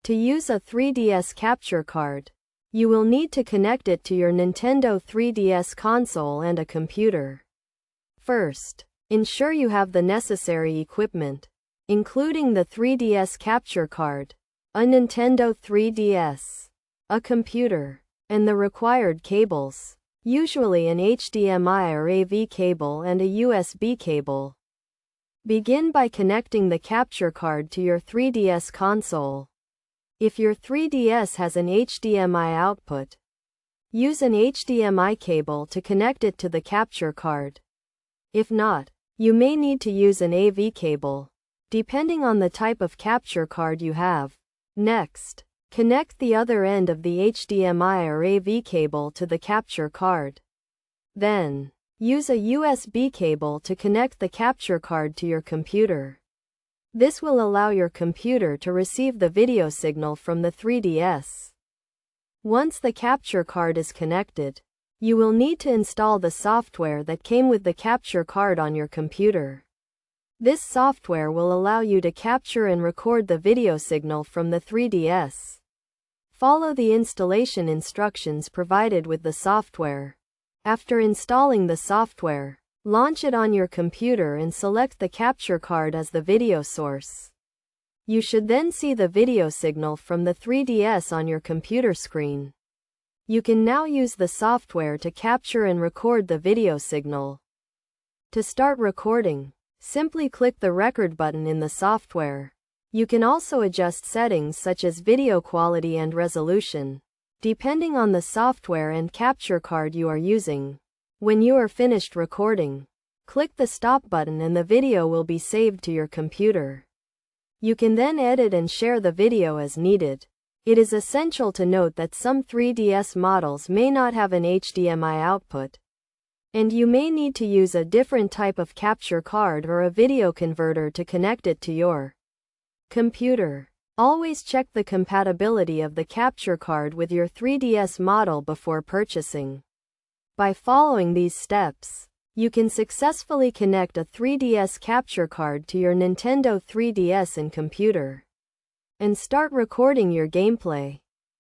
To use a 3DS capture card, you will need to connect it to your Nintendo 3DS console and a computer. First, ensure you have the necessary equipment, including the 3DS capture card, a Nintendo 3DS, a computer, and the required cables, usually an HDMI or AV cable and a USB cable. Begin by connecting the capture card to your 3DS console. If your 3DS has an HDMI output, use an HDMI cable to connect it to the capture card. If not, you may need to use an AV cable, depending on the type of capture card you have. Next, connect the other end of the HDMI or AV cable to the capture card. Then, use a USB cable to connect the capture card to your computer. This will allow your computer to receive the video signal from the 3DS. Once the capture card is connected, you will need to install the software that came with the capture card on your computer. This software will allow you to capture and record the video signal from the 3DS. Follow the installation instructions provided with the software. After installing the software, launch it on your computer and select the capture card as the video source. You should then see the video signal from the 3DS on your computer screen. You can now use the software to capture and record the video signal. To start recording, simply click the record button in the software. You can also adjust settings such as video quality and resolution, depending on the software and capture card you are using. When you are finished recording, click the stop button and the video will be saved to your computer. You can then edit and share the video as needed. It is essential to note that some 3DS models may not have an HDMI output, and you may need to use a different type of capture card or a video converter to connect it to your computer. Always check the compatibility of the capture card with your 3DS model before purchasing. By following these steps, you can successfully connect a 3DS capture card to your Nintendo 3DS and computer, and start recording your gameplay.